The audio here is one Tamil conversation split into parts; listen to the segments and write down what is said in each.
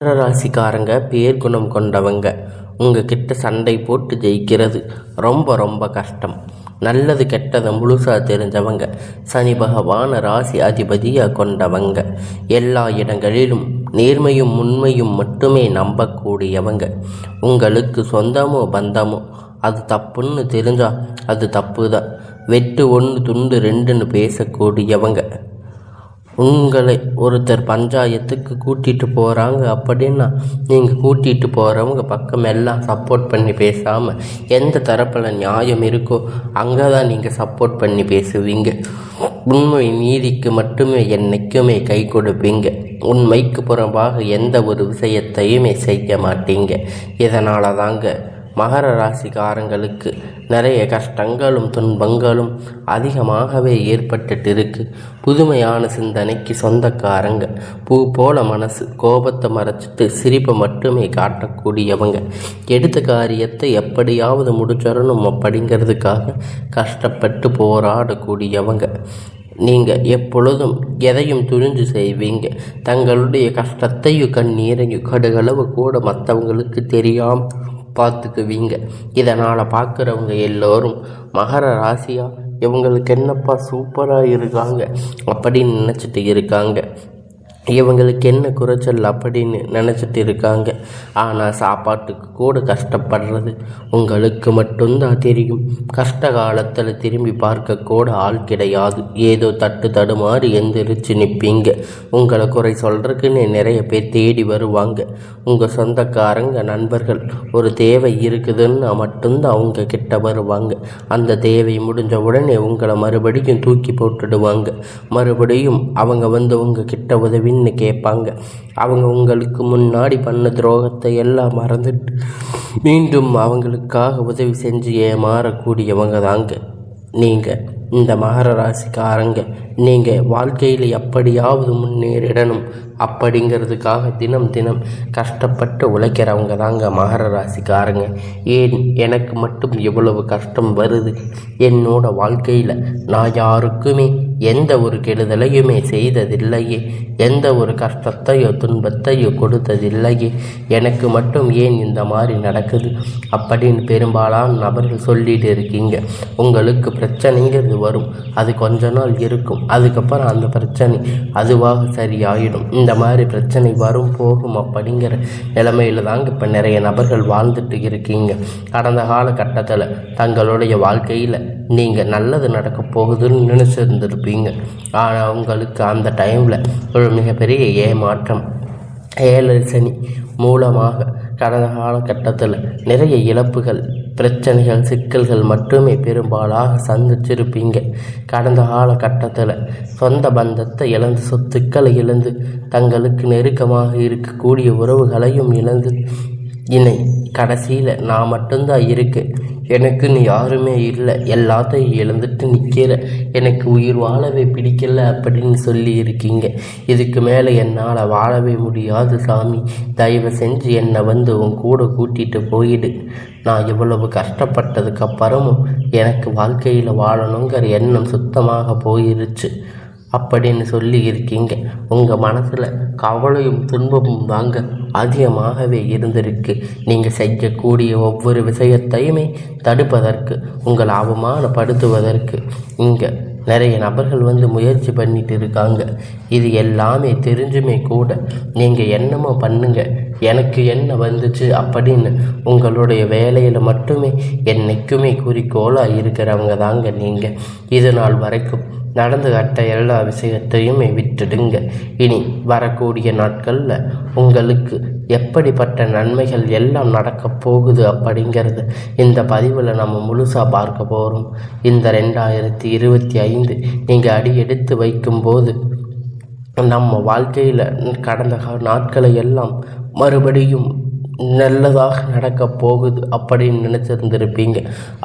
மகர ராசிக்காரங்க பேர் குணம் கொண்டவங்க. உங்ககிட்ட சண்டை போட்டு ஜெயிக்கிறது ரொம்ப ரொம்ப கஷ்டம். நல்லது கெட்டதை முழுசா தெரிஞ்சவங்க. சனி பகவான ராசி அதிபதியாக கொண்டவங்க. எல்லா இடங்களிலும் நேர்மையும் உண்மையும் மட்டுமே நம்பக்கூடியவங்க. உங்களுக்கு சொந்தமோ பந்தமோ அது தப்புன்னு தெரிஞ்சா அது தப்பு தான். வெட்டு ஒன்று துண்டு ரெண்டுன்னு பேசக்கூடியவங்க. உங்களை ஒருத்தர் பஞ்சாயத்துக்கு கூட்டிகிட்டு போகிறாங்க அப்படின்னா நீங்கள் கூட்டிகிட்டு போகிறவங்க பக்கம் எல்லாம் சப்போர்ட் பண்ணி பேசாமல் எந்த தரப்பில் நியாயம் இருக்கோ அங்கே தான் நீங்கள் சப்போர்ட் பண்ணி பேசுவீங்க. உண்மை நீதிக்கு மட்டுமே என்னைக்குமே கை கொடுப்பீங்க. உண்மைக்கு புறம்பாக எந்த ஒரு விஷயத்தையுமே செய்ய மாட்டீங்க. இதனால தாங்க மகர ராசிக்காரங்களுக்கு நிறைய கஷ்டங்களும் துன்பங்களும் அதிகமாகவே ஏற்பட்டுட்டு இருக்கு. புதுமையான சிந்தனைக்கு சொந்தக்காரங்க. பூ போல மனசு, கோபத்தை மறைச்சிட்டு சிரிப்பை மட்டுமே காட்டக்கூடியவங்க. எடுத்த காரியத்தை எப்படியாவது முடிச்சிடணும் அப்படிங்கிறதுக்காக கஷ்டப்பட்டு போராடக்கூடியவங்க. நீங்கள் எப்பொழுதும் எதையும் துணிஞ்சு செய்வீங்க. தங்களுடைய கஷ்டத்தையும் கண்ணீரையும் கடுகளவு கூட மற்றவங்களுக்கு தெரியாமல் பார்த்துக்குவீங்க. இதனால் பார்க்குறவங்க எல்லோரும் மகர ராசியா இவங்களுக்கு என்னப்பா சூப்பராக இருக்காங்க அப்படின்னு நினச்சிட்டு இருக்காங்க. இவங்களுக்கு என்ன குறைச்சல் அப்படின்னு நினச்சிட்டு இருக்காங்க. ஆனால் சாப்பாட்டுக்கு கூட கஷ்டப்படுறது உங்களுக்கு மட்டும்தான் தெரியும். கஷ்ட காலத்தில் திரும்பி பார்க்க கூட ஆள் கிடையாது. ஏதோ தட்டு தடுமாறி எந்திரிச்சு நிற்பீங்க. உங்களை குறை சொல்கிறதுக்குன்னு நிறைய பேர் தேடி வருவாங்க. உங்கள் சொந்தக்காரங்க நண்பர்கள் ஒரு தேவை இருக்குதுன்னு மட்டும்தான் அவங்க கிட்ட வருவாங்க. அந்த தேவை முடிஞ்ச உடனே உங்களை மறுபடியும் தூக்கி போட்டுடுவாங்க. மறுபடியும் அவங்க வந்து உங்கள் கிட்ட உதவின்னு கேட்பாங்க. அவங்க உங்களுக்கு முன்னாடி பண்ண துரோகத்தை எல்லாம் மறந்துட்டு மீண்டும் அவங்களுக்காக உதவி செஞ்சு ஏமாறக்கூடியவங்க தாங்க நீங்கள். இந்த மகர ராசிக்காரங்க நீங்கள் வாழ்க்கையில் எப்படியாவது முன்னேறிடணும் அப்படிங்கிறதுக்காக தினம் தினம் கஷ்டப்பட்டு உழைக்கிறவங்க தாங்க மகர ராசிக்காரங்க. ஏன் எனக்கு மட்டும் எவ்வளவு கஷ்டம் வருது? என்னோட வாழ்க்கையில் நான் யாருக்குமே எந்த ஒரு கெடுதலையுமே செய்ததில்லையே, எந்த ஒரு கஷ்டத்தையோ துன்பத்தையோ கொடுத்ததில்லையே, எனக்கு மட்டும் ஏன் இந்த மாதிரி நடக்குது அப்படின்னு பெரும்பாலான நபர்கள் சொல்லிட்டு இருக்கீங்க. உங்களுக்கு பிரச்சனைங்கிறது வரும், அது கொஞ்ச நாள் இருக்கும். அதுக்கப்புறம் அந்த பிரச்சனை அதுவாக சரியாயிடும். இந்த மாதிரி பிரச்சனை வரும் போகும் அப்படிங்கிற நிலைமையில தாங்க இப்போ நிறைய நபர்கள் வாழ்ந்துட்டு இருக்கீங்க. கடந்த காலகட்டத்தில் தங்களுடைய வாழ்க்கையில் நீங்கள் நல்லது நடக்க போகுதுன்னு நினச்சிருந்துருப்பீங்க. ஆனால் உங்களுக்கு அந்த டைமில் ஒரு மிகப்பெரிய ஏமாற்றம், ஏழரை சனி மூலமாக கடந்த காலகட்டத்தில் நிறைய இழப்புகள், பிரச்சனைகள், சிக்கல்கள் மட்டுமே பெரும்பாலாக சந்திச்சிருப்பீங்க. கடந்த காலகட்டத்தில் சொந்த பந்தத்தை இழந்து, சொத்துக்களை இழந்து, தங்களுக்கு நெருக்கமாக இருக்கக்கூடிய உறவுகளையும் இழந்து, இணை கடைசியில் நான் மட்டும்தான் இருக்கேன், எனக்குன்னு யாருமே இல்லை, எல்லாத்தையும் இழந்துட்டு நிற்கிற, எனக்கு உயிர் வாழவே பிடிக்கல அப்படின்னு சொல்லி இருக்கீங்க. இதுக்கு மேலே என்னால் வாழவே முடியாது சாமி, தயவு செஞ்சு என்னை வந்து உன் கூட கூட்டிகிட்டு போயிடு. நான் இவ்வளவு கஷ்டப்பட்டதுக்கு அப்புறமும் எனக்கு வாழ்க்கையில் வாழணுங்கிற எண்ணம் சுத்தமாக போயிருச்சு அப்படின்னு சொல்லி இருக்கீங்க. உங்கள் மனசில் கவலையும் துன்பமும் தாங்க அதிகமாகவே இருந்திருக்கு. நீங்கள் செய்யக்கூடிய ஒவ்வொரு விஷயத்தையுமே தடுப்பதற்கு, உங்களை அவமானப்படுத்துவதற்கு இங்கே நிறைய நபர்கள் வந்து முயற்சி பண்ணிட்டு இருக்காங்க. இது எல்லாமே தெரிஞ்சுமே கூட நீங்கள் என்னமோ பண்ணுங்க, எனக்கு என்ன வந்துச்சு அப்படின்னு உங்களுடைய வேலையில் மட்டுமே என்னைக்குமே குறிக்கோளாக இருக்கிறவங்க தாங்க நீங்கள். இது நாள் வரைக்கும் நடந்து கட்ட எல்லா விஷயத்தையுமே விட்டுடுங்க. இனி வரக்கூடிய நாட்களில் உங்களுக்கு எப்படிப்பட்ட நன்மைகள் எல்லாம் நடக்க போகுது அப்படிங்கிறது இந்த பதிவில் நம்ம முழுசாக பார்க்க போகிறோம். இந்த 2025 நீங்கள் அடி எடுத்து வைக்கும்போது நம்ம வாழ்க்கையில் கடந்த நாட்களை எல்லாம் மறுபடியும் நல்லதாக நடக்கப் போகுது அப்படின்னு நினச்சிருந்துருப்பீங்க.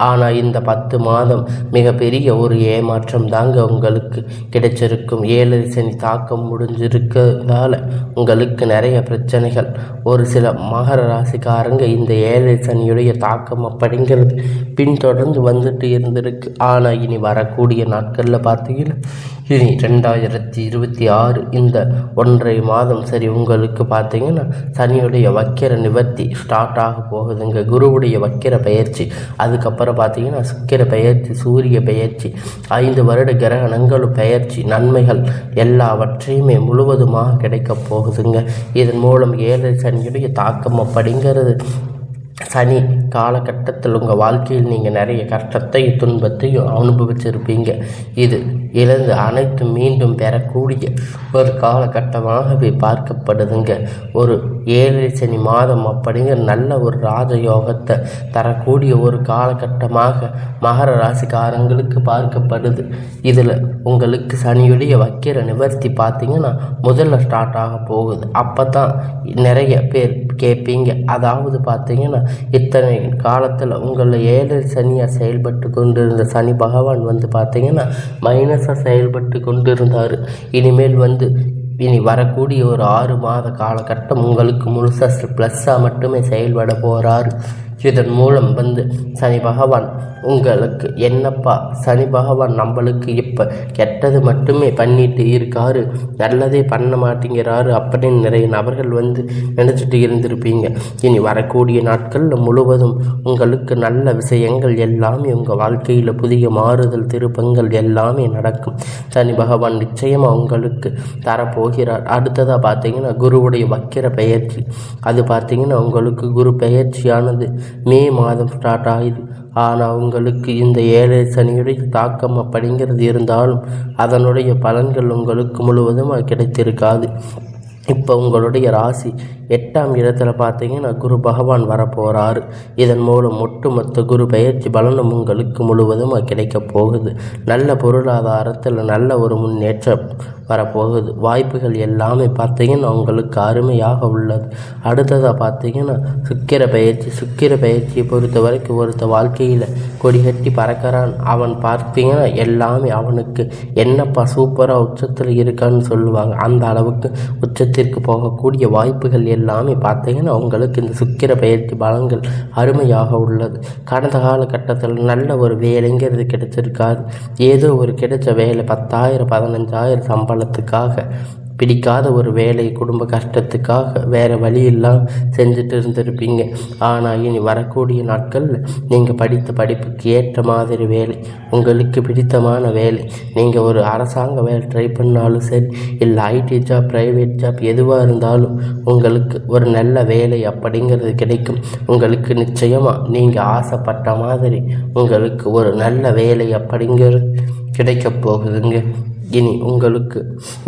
ஆனால் இந்த 10 மாதம் மிகப்பெரிய ஒரு ஏமாற்றம் தாங்க உங்களுக்கு கிடைச்சிருக்கும். 7 சனி தாக்கம் முடிஞ்சிருக்கிறதால உங்களுக்கு நிறைய பிரச்சனைகள். ஒரு சில மகர ராசிக்காரங்க இந்த 7 சனியுடைய தாக்கம் அப்படிங்கிறது பின்தொடர்ந்து வந்துட்டு இருந்திருக்கு. ஆனால் இனி வரக்கூடிய நாட்களில் பார்த்தீங்கன்னா இனி 2026 இந்த 1.5 மாதம் சரி உங்களுக்கு பார்த்தீங்கன்னா சனியுடைய வக்கிர நிவர்த்தி ஸ்டார்ட் ஆக போகுதுங்க. குருவுடைய வக்கிர பயிற்சி, அதுக்கப்புறம் பார்த்தீங்கன்னா சுக்கிர பயிற்சி, சூரிய பயிற்சி, 5 வருட கிரகணங்களும் பயிற்சி, நன்மைகள் எல்லாவற்றையுமே முழுவதுமாக கிடைக்கப் போகுதுங்க. இதன் மூலம் 7 சனியுடைய தாக்கம் அப்படிங்கிறது சனி காலகட்டத்தில் உங்கள் வாழ்க்கையில் நீங்கள் நிறைய கஷ்டத்தையும் துன்பத்தையும் அனுபவிச்சிருப்பீங்க. இது இழந்து அனைத்தும் மீண்டும் பெறக்கூடிய ஒரு காலகட்டமாகவே பார்க்கப்படுதுங்க. ஒரு 7 சனி மாதம் அப்படிங்கிற நல்ல ஒரு ராஜயோகத்தை தரக்கூடிய ஒரு காலகட்டமாக மகர ராசிக்காரங்களுக்கு பார்க்கப்படுது. இதில் உங்களுக்கு சனியுடைய வக்கிர நிவர்த்தி பார்த்தீங்கன்னா முதல்ல ஸ்டார்ட் ஆக போகுது. அப்போ தான் நிறைய பேர் கேட்பீங்க, அதாவது பார்த்தீங்கன்னா இத்தனை காலத்தில் உங்களை 7 சனியாக செயல்பட்டு கொண்டிருந்த சனி பகவான் வந்து பார்த்தீங்கன்னா மைனஸாக செயல்பட்டு கொண்டிருந்தார். இனிமேல் இனி வரக்கூடிய ஒரு 6 மாத காலகட்டம் உங்களுக்கு முழுசாக ப்ளஸ்ஸாக மட்டுமே செயல்பட போகிறாரு. இதன் மூலம் சனி பகவான் உங்களுக்கு என்னப்பா சனி பகவான் நம்மளுக்கு இப்போ கெட்டது மட்டுமே பண்ணிட்டு இருக்காரு, நல்லதே பண்ண மாட்டேங்கிறாரு அப்படின்னு நிறைய நபர்கள் நினச்சிட்டு இருந்திருப்பீங்க. இனி வரக்கூடிய நாட்களில் முழுவதும் உங்களுக்கு நல்ல விஷயங்கள் எல்லாமே உங்கள் வாழ்க்கையில் புதிய மாறுதல் திருப்பங்கள் எல்லாமே நடக்கும். சனி பகவான் நிச்சயமாக உங்களுக்கு தரப்போகிறார். அடுத்ததாக பார்த்தீங்கன்னா குருவுடைய வக்கிர பயிற்சி, அது பார்த்தீங்கன்னா உங்களுக்கு குரு பயிற்சியானது மே மாதம் ஸ்டார்ட் ஆகுது. ஆனால் உங்களுக்கு இந்த 7 சனியுடைய தாக்கம் அப்படிங்கிறது இருந்தாலும் அதனுடைய பலன்கள் உங்களுக்கு முழுவதும் கிடைத்திருக்காது. இப்போ உங்களுடைய ராசி 8ஆம் இடத்துல பார்த்தீங்கன்னா குரு பகவான் வரப்போகிறாரு. இதன் மூலம் ஒட்டுமொத்த குரு பயிற்சி பலனும் உங்களுக்கு முழுவதும் கிடைக்கப் போகுது. நல்ல பொருளாதாரத்தில் நல்ல ஒரு முன்னேற்றம் வரப்போகுது. வாய்ப்புகள் எல்லாமே பார்த்தீங்கன்னா உங்களுக்கு அருமையாக உள்ளது. அடுத்ததாக பார்த்தீங்கன்னா சுக்கிர பயிற்சியை பொறுத்த வரைக்கும் ஒருத்த வாழ்க்கையில் கொடிகட்டி பறக்கிறான், அவன் பார்த்தீங்கன்னா எல்லாமே அவனுக்கு என்னப்பா சூப்பராக உச்சத்தில் இருக்கான்னு சொல்லுவாங்க. அந்த அளவுக்கு உச்சத்திற்கு போகக்கூடிய வாய்ப்புகள் எல்லாமே பார்த்தீங்கன்னா உங்களுக்கு இந்த சுக்கிர பயிற்சி பலன்கள் அருமையாக உள்ளது. கடந்த காலகட்டத்தில் நல்ல ஒரு வேலைங்கிறது கிடைச்சிருக்காது. ஏதோ ஒரு கிடைச்ச வேலை 10,000 15,000 சம்பளத்துக்காக பிடிக்காத ஒரு வேலை குடும்ப கஷ்டத்துக்காக வேறு வழி இல்லாமல் செஞ்சுட்டு இருந்திருப்பீங்க. ஆனால் இனி வரக்கூடிய நாட்களில் நீங்கள் படித்த படிப்புக்கு ஏற்ற மாதிரி வேலை, உங்களுக்கு பிடித்தமான வேலை, நீங்கள் ஒரு அரசாங்க வேலை ட்ரை பண்ணாலும் சரி, இல்லை ஐடி ஜாப் ப்ரைவேட் ஜாப் எதுவாக இருந்தாலும் உங்களுக்கு ஒரு நல்ல வேலை அப்படிங்கிறது கிடைக்கும். உங்களுக்கு நிச்சயமாக நீங்கள் ஆசைப்பட்ட மாதிரி உங்களுக்கு ஒரு நல்ல வேலை அப்படிங்கிறது கிடைக்கப் போகுதுங்க. இனி உங்களுக்கு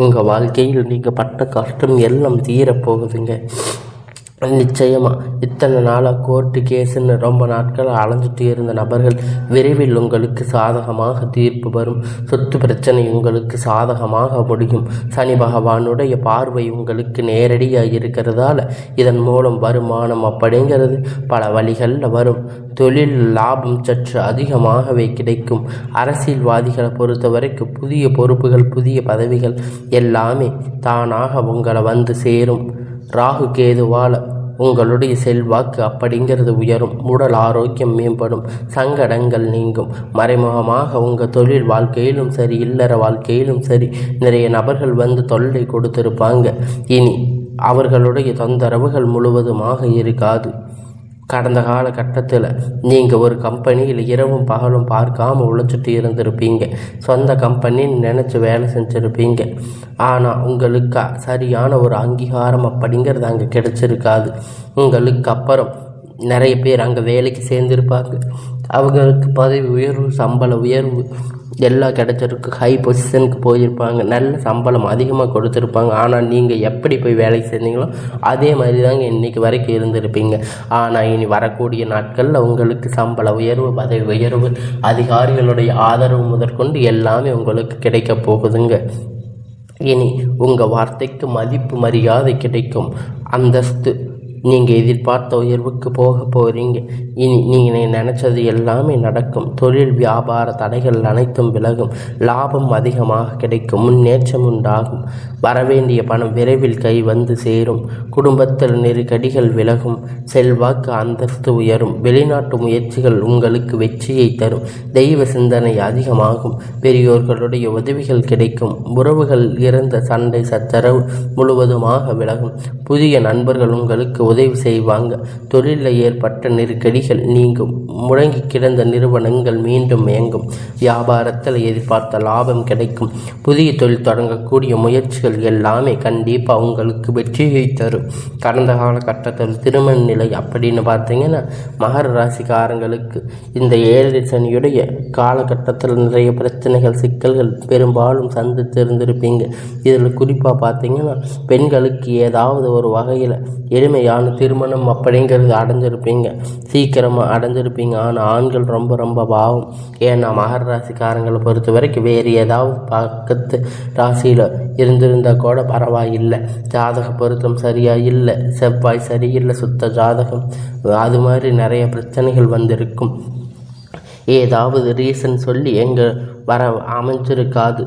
உங்கள் வாழ்க்கையில் நீங்கள் பட்ட கஷ்டம் எல்லாம் தீரப்போகுதுங்க. நிச்சயமாக இத்தனை நாளாக கோர்ட்டு கேஸுன்னு ரொம்ப நாட்கள் அலைஞ்சிட்டு இருந்த நபர்கள் விரைவில் உங்களுக்கு சாதகமாக தீர்ப்பு வரும். சொத்து பிரச்சனை உங்களுக்கு சாதகமாக முடியும். சனி பகவானுடைய பார்வை உங்களுக்கு நேரடியாக இருக்கிறதால இதன் மூலம் வருமானம் அப்படிங்கிறது பல வழிகளில் வரும். தொழில் லாபம் சற்று அதிகமாகவே கிடைக்கும். அரசியல்வாதிகளை பொறுத்த வரைக்கும் புதிய பொறுப்புகள் புதிய பதவிகள் எல்லாமே தானாக உங்களை சேரும். ராகு கேதுவால் உங்களுடைய செல்வாக்கு அப்படிங்கிறது உயரும். உடல் ஆரோக்கியம் மேம்படும். சங்கடங்கள் நீங்கும். மறைமுகமாக உங்கள் தொழில் வாழ்க்கையிலும் சரி இல்லற வாழ்க்கையிலும் சரி நிறைய நபர்கள் தொல்லை கொடுத்திருப்பாங்க. இனி அவர்களுடைய தொந்தரவுகள் முழுவதுமாக இருக்காது. கடந்த காலகட்டத்தில் நீங்கள் ஒரு கம்பெனியில் இரவும் பகலும் பார்க்காமல் உழைச்சிட்டு இருந்திருப்பீங்க. சொந்த கம்பெனின்னு நினச்சி வேலை செஞ்சுருப்பீங்க. ஆனால் உங்களுக்கு சரியான ஒரு அங்கீகாரம் அப்படிங்கிறது அங்கே கிடைச்சிருக்காது. உங்களுக்கு அப்புறம் நிறைய பேர் அங்கே வேலைக்கு சேர்ந்துருப்பாங்க. அவங்களுக்கு பதவி உயர்வு சம்பள உயர்வு எல்லாம் கிடைச்சிருக்கு. ஹை பொசிஷனுக்கு போயிருப்பாங்க. நல்ல சம்பளம் அதிகமாக கொடுத்துருப்பாங்க. ஆனால் நீங்கள் எப்படி போய் வேலைக்கு சேர்ந்தீங்களோ அதே மாதிரி தாங்க இன்றைக்கி வரைக்கும் இருந்திருப்பீங்க. ஆனால் இனி வரக்கூடிய நாட்களில் உங்களுக்கு சம்பள உயர்வு பதவி உயர்வு அதிகாரிகளுடைய ஆதரவு முதற்கொண்டு எல்லாமே உங்களுக்கு கிடைக்க போகுதுங்க. இனி உங்கள் வார்த்தைக்கு மதிப்பு மரியாதை கிடைக்கும். அந்தஸ்து நீங்கள் எதிர்பார்த்த உயர்வுக்கு போக போகிறீங்க. இனி நீங்கள் நினச்சது எல்லாமே நடக்கும். தொழில் வியாபார தடைகள் அனைத்தும் விலகும். லாபம் அதிகமாக கிடைக்கும். முன்னேற்றம் உண்டாகும். வரவேண்டிய பணம் விரைவில் கை வந்து சேரும். குடும்பத்தில் நெருக்கடிகள் விலகும். செல்வாக்கு அந்தஸ்து உயரும். வெளிநாட்டு முயற்சிகள் உங்களுக்கு வெற்றியை தரும். தெய்வ சிந்தனை அதிகமாகும். பெரியோர்களுடைய உதவிகள் கிடைக்கும். உறவுகள் இருந்த சண்டை சச்சரவு முழுவதுமாக விலகும். புதிய நண்பர்கள் உங்களுக்கு உதவி செய்வாங்க. தொழிலில் ஏற்பட்ட நெருக்கடிகள் நீங்கும். முடங்கி கிடந்த நிறுவனங்கள் மீண்டும் இயங்கும். வியாபாரத்தில் எதிர்பார்த்த லாபம் கிடைக்கும். புதிய தொழில் தொடங்கக்கூடிய முயற்சிகள் எல்லாமே கண்டிப்பாக உங்களுக்கு வெற்றியை தரும். கடந்த காலகட்டத்தில் திருமண நிலை அப்படின்னு பார்த்தீங்கன்னா மகர ராசிக்காரங்களுக்கு இந்த 7 சனியுடைய காலகட்டத்தில் நிறைய பிரச்சனைகள் சிக்கல்கள் பெரும்பாலும் சந்தித்திருந்திருப்பீங்க. இதில் குறிப்பாக பார்த்தீங்கன்னா பெண்களுக்கு ஏதாவது ஒரு வகையில் எளிமையான திருமணம் அப்படிங்கிறது அடைஞ்சிருப்பீங்க. சீக்கிரமாக அடைஞ்சிருப்பீங்க. ஆனால் ஆண்கள் ரொம்ப ரொம்ப பாவம். ஏன்னா மகர ராசிக்காரங்களை பொறுத்த வரைக்கும் வேறு ஏதாவது பக்கத்து ராசியில் இருந்திருந்தால் கூட பரவாயில்லை. ஜாதக பொருத்தம் சரியாக இல்லை, செவ்வாய் சரியில்லை, சுத்த ஜாதகம், அது மாதிரி நிறைய பிரச்சனைகள் வந்திருக்கும். ஏதாவது ரீசன் சொல்லி எங்கே வர அமைஞ்சிருக்காது.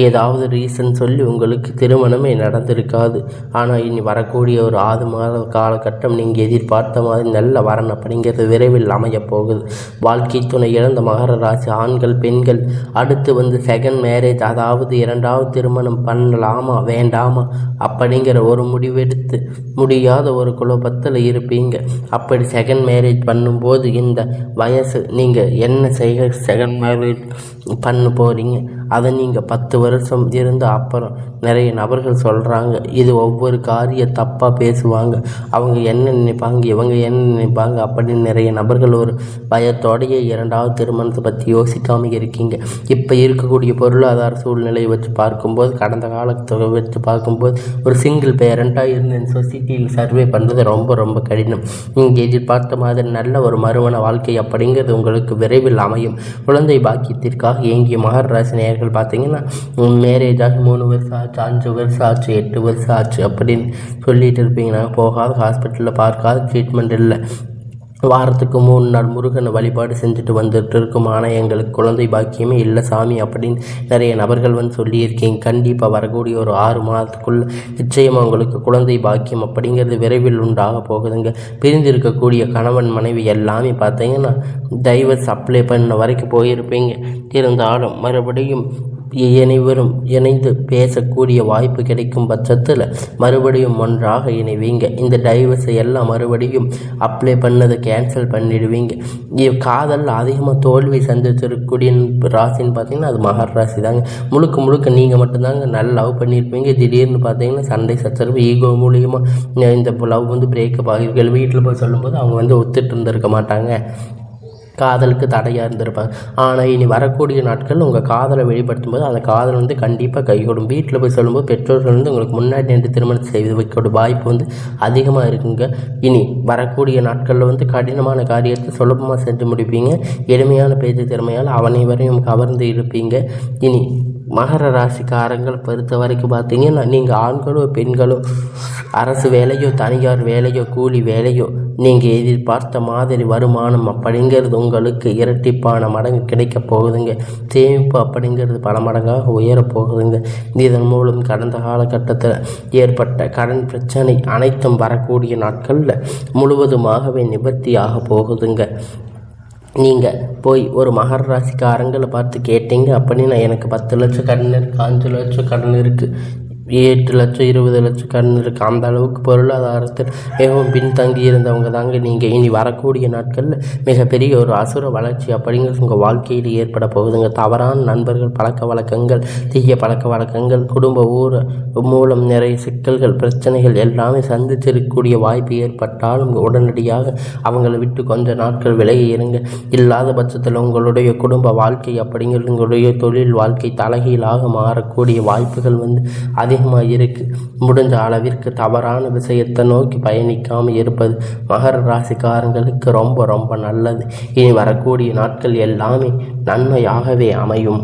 ஏதாவது ரீசன் சொல்லி உங்களுக்கு திருமணமே நடந்திருக்காது. ஆனால் இனி வரக்கூடிய ஒரு 6 மாத காலகட்டம் நீங்கள் எதிர்பார்த்த மாதிரி நல்ல வரன் அப்படிங்கிறது விரைவில் அமையப் போகுது. வாழ்க்கை துணை இழந்த மகர ராசி ஆண்கள் பெண்கள் அடுத்து செகண்ட் மேரேஜ், அதாவது 2வது திருமணம் பண்ணலாமா வேண்டாமா அப்படிங்கிற ஒரு முடிவெடுத்து முடியாத ஒரு குழப்பத்தில் இருப்பீங்க. அப்படி செகண்ட் மேரேஜ் பண்ணும்போது இந்த வயசு நீங்கள் என்ன செய்ய செகண்ட் மேரேஜ் பண்ண போகிறீங்க, அதை நீங்கள் 10 வருஷம் இருந்து அப்புறம் நிறைய நபர்கள் சொல்கிறாங்க. இது ஒவ்வொரு காரிய தப்பாக பேசுவாங்க. அவங்க என்ன நினைப்பாங்க, இவங்க என்ன நினைப்பாங்க அப்படின்னு நிறைய நபர்கள் ஒரு பயத்தோடைய 2வது திருமணத்தை பற்றி யோசிக்காமல் இருக்கீங்க. இப்போ இருக்கக்கூடிய பொருளாதார சூழ்நிலையை வச்சு பார்க்கும்போது, கடந்த காலத்தை வச்சு பார்க்கும்போது ஒரு சிங்கிள் பேரண்ட்டாக இருந்து சொசைட்டியில் சர்வே பண்ணுறது ரொம்ப ரொம்ப கடினம். நீங்கள் எதிர்பார்த்த மாதிரி நல்ல ஒரு மறுமண வாழ்க்கை அப்படிங்கிறது உங்களுக்கு விரைவில் அமையும். குழந்தை பாக்கியத்திற்காக ஏங்கிய மகர ராசி நேயர்கள் பார்த்தீங்கன்னா மேரேஜ் ஆகி 3 வருஷம் ஆச்சு, 5 வருஷம் ஆச்சு, 8 வருஷம் ஆச்சு அப்படின்னு சொல்லிட்டு இருப்பீங்க. நாங்கள் போகாத ஹாஸ்பிட்டலில் பார்க்காத ட்ரீட்மெண்ட் இல்லை. வாரத்துக்கு 3 நாள் முருகனை வழிபாடு செஞ்சுட்டு வந்துட்டு இருக்கும். ஆனால் எங்களுக்கு குழந்தை பாக்கியமே இல்லை சாமி அப்படின்னு நிறைய நபர்கள் சொல்லியிருக்கீங்க. கண்டிப்பாக வரக்கூடிய ஒரு 6 மாதத்துக்குள்ள நிச்சயமாக உங்களுக்கு குழந்தை பாக்கியம் அப்படிங்கிறது விரைவில் உண்டாக போகுதுங்க. பிரிந்திருக்கக்கூடிய கணவன் மனைவி எல்லாமே பார்த்தீங்கன்னா டைவர்ஸ் அப்ளை பண்ண வரைக்கும் போயிருப்பீங்க. இருந்தாலும் மறுபடியும் அனைவரும் இணைந்து பேசக்கூடிய வாய்ப்பு கிடைக்கும் பட்சத்தில் மறுபடியும் ஒன்றாக இணைவீங்க. இந்த டைவர்ஸை எல்லாம் மறுபடியும் அப்ளை பண்ணதை கேன்சல் பண்ணிடுவீங்க. காதல் அதிகமாக தோல்வி சந்திச்சிருக்கக்கூடிய ராசின்னு பார்த்தீங்கன்னா அது மகர ராசி தாங்க. முழுக்க நீங்கள் மட்டும்தாங்க நல்லா லவ் பண்ணியிருப்பீங்க. திடீர்னு பார்த்தீங்கன்னா சண்டை சச்சரவு ஈகோ மூலியமாக இந்த லவ் பிரேக்கப் ஆகியிருக்க. வீட்டில் போய் சொல்லும்போது அவங்க ஒத்துட்டு இருந்திருக்க மாட்டாங்க. காதலுக்கு தடையாக இருந்திருப்பாங்க. ஆனால் இனி வரக்கூடிய நாட்கள் உங்கள் காதலை வெளிப்படுத்தும் போது அந்த காதல் கண்டிப்பாக கைகூடும். வீட்டில் போய் சொல்லும்போது பெற்றோர்கள் உங்களுக்கு முன்னாடி நின்று திருமணம் செய்து வைக்கக்கூடிய வாய்ப்பு அதிகமாக இருக்குங்க. இனி வரக்கூடிய நாட்களில் கடினமான காரியத்தை சுலபமாக செஞ்சு முடிப்பீங்க. எளிமையான பேச்சு திறமையால் அனைவரையும் கவர்ந்து இருப்பீங்க. இனி மகர ராசிக்காரங்களை பொறுத்த வரைக்கும் பார்த்தீங்கன்னா நீங்கள் ஆண்களோ பெண்களோ அரசு வேலையோ தனியார் வேலையோ கூலி வேலையோ நீங்கள் எதிர்பார்த்த மாதிரி வருமானம் அப்படிங்கிறது உங்களுக்கு இரட்டிப்பான மடங்கு கிடைக்க போகுதுங்க. சேமிப்பு அப்படிங்கிறது பல மடங்காக உயரப்போகுதுங்க. இதன் மூலம் கடந்த காலகட்டத்தில் ஏற்பட்ட கடன் பிரச்சனை அனைத்தும் வரக்கூடிய நாட்களில் முழுவதுமாகவே நிவர்த்தியாக போகுதுங்க. நீங்கள் போய் ஒரு மகர ராசிக்காரங்களை பார்த்து கேட்டீங்க அப்படின்னா எனக்கு 10 லட்சம் கடன் இருக்குது, 5 லட்சம் கடன் இருக்குது, 8 லட்சம் 20 லட்சம் கடன் இருக்குது, அந்த அளவுக்கு பொருளாதாரத்தில் மிகவும் பின்தங்கி இருந்தவங்க தாங்க நீங்கள். இனி வரக்கூடிய நாட்களில் மிகப்பெரிய ஒரு அசுர வளர்ச்சி அப்படிங்கிறது உங்கள் வாழ்க்கையில் ஏற்பட போகுதுங்க. தவறான நண்பர்கள், பழக்க வழக்கங்கள், தீய பழக்க வழக்கங்கள், குடும்ப ஊர் மூலம் நிறைய சிக்கல்கள் பிரச்சனைகள் எல்லாமே சந்திச்சிருக்கக்கூடிய வாய்ப்பு ஏற்பட்டாலும் உடனடியாக அவங்களை விட்டு கொஞ்ச நாட்கள் விலகி இருங்க. இல்லாத பட்சத்தில் உங்களுடைய குடும்ப வாழ்க்கை அப்படிங்கிறது உங்களுடைய தொழில் வாழ்க்கை தலைகீழாக மாறக்கூடிய வாய்ப்புகள் அதிகமாக இருக்குது. முடிஞ்ச அளவிற்கு தவறான விஷயத்தை நோக்கி பயணிக்காமல் இருப்பது மகர ராசிக்காரங்களுக்கு ரொம்ப ரொம்ப நல்லது. இனி வரக்கூடிய நாட்கள் எல்லாமே நன்மையாகவே அமையும்.